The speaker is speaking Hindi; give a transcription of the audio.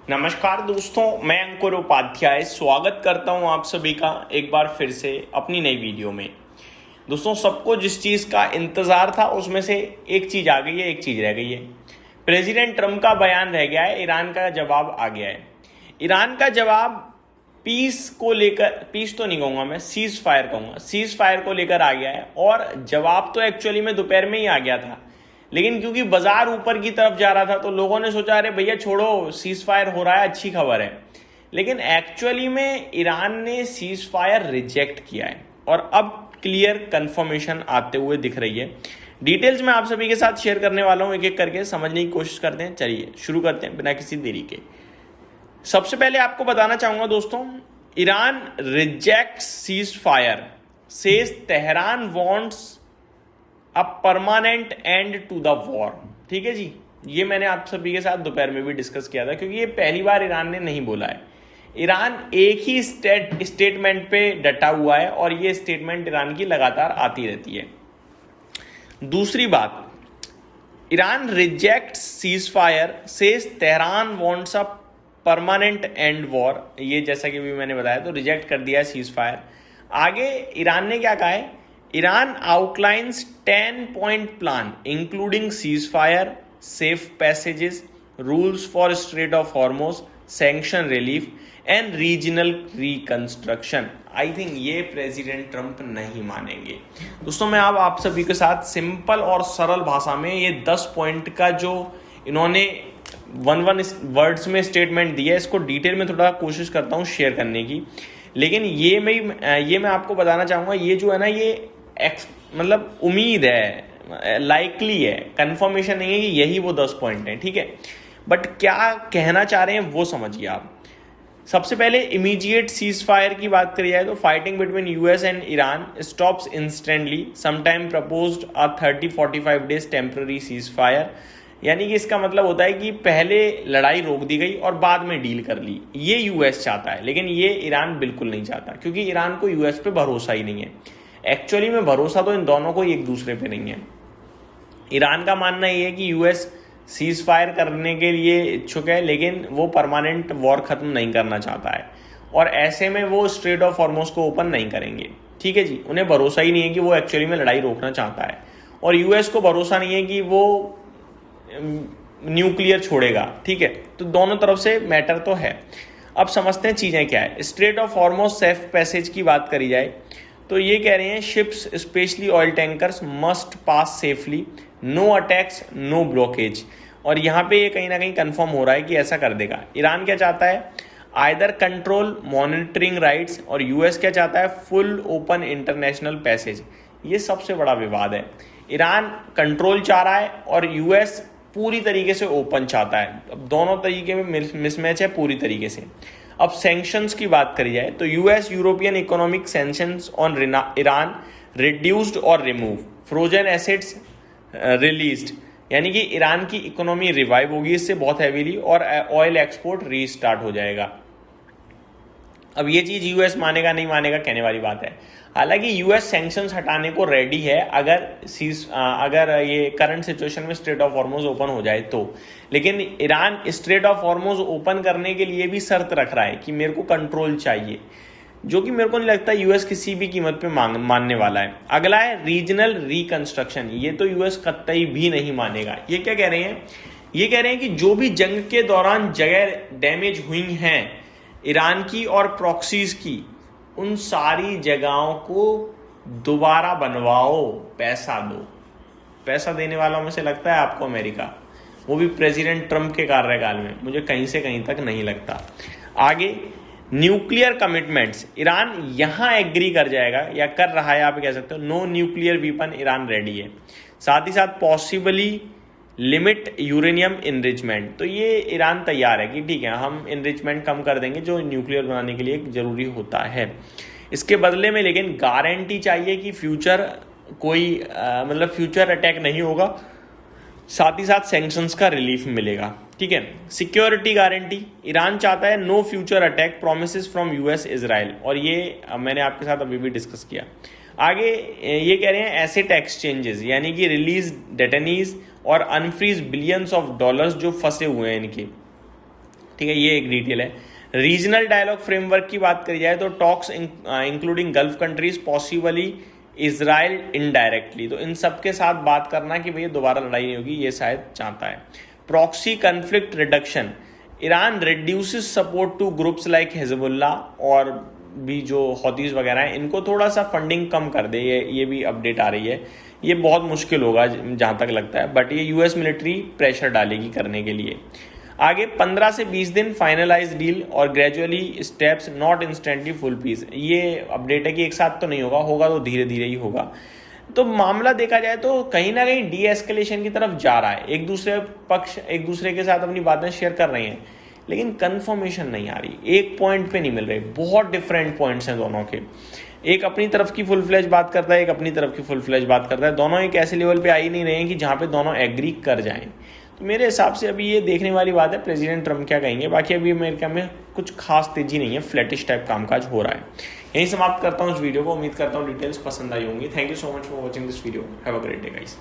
नमस्कार दोस्तों, मैं अंकुर उपाध्याय स्वागत करता हूं आप सभी का एक बार फिर से अपनी नई वीडियो में। दोस्तों, सबको जिस चीज़ का इंतज़ार था उसमें से एक चीज़ आ गई है, एक चीज़ रह गई है। प्रेसिडेंट ट्रंप का बयान रह गया है, ईरान का जवाब आ गया है। ईरान का जवाब पीस को लेकर, पीस तो नहीं कहूँगा मैं, सीज फायर कहूँगा, सीज फायर को लेकर आ गया है। और जवाब तो एक्चुअली में दोपहर में ही आ गया था, लेकिन क्योंकि बाजार ऊपर की तरफ जा रहा था तो लोगों ने सोचा अरे भैया छोड़ो, सीज फायर हो रहा है, अच्छी खबर है। लेकिन एक्चुअली में ईरान ने सीज फायर रिजेक्ट किया है और अब क्लियर कंफर्मेशन आते हुए दिख रही है। डिटेल्स मैं आप सभी के साथ शेयर करने वाला हूं, एक एक करके समझने की कोशिश करते हैं। चलिए शुरू करते हैं बिना किसी देरी के। सबसे पहले आपको बताना चाहूंगा दोस्तों, Iran rejects ceasefire, says Tehran wants a permanent end to the war. ठीक है जी, ये मैंने आप सभी के साथ दोपहर में भी डिस्कस किया था, क्योंकि ये पहली बार ईरान ने नहीं बोला है। ईरान एक ही स्टेटमेंट पे डटा हुआ है और ये स्टेटमेंट ईरान की लगातार आती रहती है। दूसरी बात, Iran reject cease fire, says Tehran wants a permanent and war. ये जैसा कि भी मैंने बताया, तो रिजेक्ट कर दिया है सीज फायर। आगे ईरान ने क्या कहा है, Iran outlines 10-point plan including cease fire, safe passages, rules for straight of Hormoz, sanction relief and regional reconstruction. I think ये प्रेसिडेंट ट्रंप नहीं मानेंगे। दोस्तों, मैं अब आप सभी के साथ सिंपल और सरल भाषा में ये 10 पॉइंट का जो इन्होंने वन वर्ड्स में स्टेटमेंट दिया है, इसको डिटेल में थोड़ा कोशिश करता हूँ शेयर करने की। लेकिन ये मैं आपको बताना चाहूँगा, ये जो है ना, ये मतलब उम्मीद है, लाइकली है, कंफर्मेशन नहीं है कि यही वो 10 पॉइंट हैं। ठीक है, बट क्या कहना चाह रहे हैं वो समझिए आप। सबसे पहले इमीडिएट सीज फायर की बात करी जाए तो fighting between US and Iran stops instantly, sometime proposed a 30-45 days temporary cease fire. यानी कि इसका मतलब होता है कि पहले लड़ाई रोक दी गई और बाद में डील कर ली। ये यूएस चाहता है, लेकिन ये ईरान बिल्कुल नहीं चाहता, क्योंकि ईरान को यूएस पे भरोसा ही नहीं है। एक्चुअली में भरोसा तो इन दोनों को एक दूसरे पे नहीं है। ईरान का मानना ये है कि यूएस सीज फायर करने के लिए इच्छुक है, लेकिन वो परमानेंट वॉर खत्म नहीं करना चाहता है, और ऐसे में वो स्ट्रेट ऑफ हॉर्मोज को ओपन नहीं करेंगे। ठीक है जी, उन्हें भरोसा ही नहीं है कि वो एक्चुअली में लड़ाई रोकना चाहता है, और यूएस को भरोसा नहीं है कि वो न्यूक्लियर छोड़ेगा। ठीक है, तो दोनों तरफ से मैटर तो है। अब समझते हैं चीजें क्या है। Strait of Hormuz safe passage की बात करी जाए तो ये कह रहे हैं ships specially oil tankers must pass safely, no attacks, no blockage. और यहाँ पे ये कहीं ना कहीं कंफर्म हो रहा है कि ऐसा कर देगा। ईरान क्या चाहता है, आइदर कंट्रोल मॉनिटरिंग राइट्स, और यूएस क्या चाहता है, फुल ओपन इंटरनेशनल पैसेज। ये सबसे बड़ा विवाद है। ईरान कंट्रोल चाह रहा है और यूएस पूरी तरीके से ओपन चाहता है। अब दोनों तरीके में मिसमैच है पूरी तरीके से। अब सैंक्शंस की बात करी जाए तो US European economic sanctions on Iran reduced और रिमूव, फ्रोजन एसेट्स रिलीज्ड। यानी कि ईरान की इकोनॉमी रिवाइव होगी इससे बहुत हैवीली, और ऑयल एक्सपोर्ट रीस्टार्ट हो जाएगा। अब ये चीज यूएस मानेगा नहीं मानेगा कहने वाली बात है। हालांकि यूएस सैंक्शंस हटाने को रेडी है अगर ये करंट सिचुएशन में स्ट्रेट ऑफ हॉर्मोज ओपन हो जाए तो। लेकिन Iran straight of Hormoz open करने के लिए भी शर्त रख रहा है कि मेरे को कंट्रोल चाहिए, जो कि मेरे को नहीं लगता यूएस किसी भी कीमत पे मानने वाला है। अगला है रीजनल रिकंस्ट्रक्शन। ये तो यूएस कतई भी नहीं मानेगा। ये क्या कह रहे हैं, ये कह रहे हैं कि जो भी जंग के दौरान जगह डैमेज हुई हैं ईरान की और प्रॉक्सीज की, उन सारी जगहों को दोबारा बनवाओ, पैसा दो। पैसा देने वालों में से लगता है आपको अमेरिका, वो भी प्रेसिडेंट ट्रंप के कार्यकाल में, मुझे कहीं से कहीं तक नहीं लगता। आगे न्यूक्लियर कमिटमेंट्स, ईरान यहां एग्री कर जाएगा या कर रहा है, आप कह सकते हो। No nuclear weapon, Iran ready है। साथ ही साथ पॉसिबली लिमिट यूरेनियम इनरिचमेंट, तो ये ईरान तैयार है कि ठीक है हम इनरिचमेंट कम कर देंगे जो न्यूक्लियर बनाने के लिए जरूरी होता है। इसके बदले में लेकिन गारंटी चाहिए कि फ्यूचर फ्यूचर अटैक नहीं होगा, साथ ही साथ सैंक्शंस का रिलीफ मिलेगा। ठीक है, सिक्योरिटी गारंटी, ईरान चाहता है no future attack, promises from US Israel, और ये मैंने आपके साथ अभी भी डिस्कस किया। आगे ये कह रहे हैं एसेट एक्सचेंजेस, यानी कि रिलीज डेटनीज और अनफ्रीज बिलियंस ऑफ डॉलर्स जो फंसे हुए हैं इनके। ठीक है, ये एक डिटेल है। रीजनल डायलॉग फ्रेमवर्क की बात करी जाए तो talks including gulf countries, possibly Israel indirectly, तो इन सब के साथ बात करना कि भैया दोबारा लड़ाई नहीं होगी, ये शायद चाहता है। Proxy conflict reduction, Iran reduces support two groups like Hezbollah और भी जो हौतीस वगैरह हैं, इनको थोड़ा सा फंडिंग कम कर दे, ये भी अपडेट आ रही है। ये बहुत मुश्किल होगा जहाँ तक लगता है, बट ये यूएस मिलिट्री प्रेशर डालेगी करने के लिए। आगे 15 से 20 दिन फाइनलाइज डील और gradually steps not instantly full peace, ये अपडेट है कि एक साथ तो नहीं होगा, होगा तो धीरे धीरे ही होगा। तो मामला देखा जाए तो कहीं ना कहीं डी एस्केलेशन की तरफ जा रहा है, एक दूसरे पक्ष एक दूसरे के साथ अपनी बातें शेयर कर रहे हैं, लेकिन कंफर्मेशन नहीं आ रही, एक पॉइंट पे नहीं मिल रही। बहुत डिफरेंट पॉइंट्स हैं दोनों के, एक अपनी तरफ की फुल फ्लैश बात करता है, एक अपनी तरफ की फुल फ्लैश बात करता है, दोनों एक ऐसे लेवल पे आ ही नहीं रहे हैं कि जहाँ पे दोनों एग्री कर जाएं। तो मेरे हिसाब से अभी ये देखने वाली बात है प्रेसिडेंट ट्रम्प क्या कहेंगे। बाकी अभी अमेरिका में कुछ खास तेजी नहीं है, फ्लैटिश टाइप कामकाज हो रहा है। यहीं समाप्त करता हूँ इस वीडियो को, उम्मीद करता हूँ डिटेल्स पसंद आई होंगी। Thank you so much for watching this video, have a great day guys.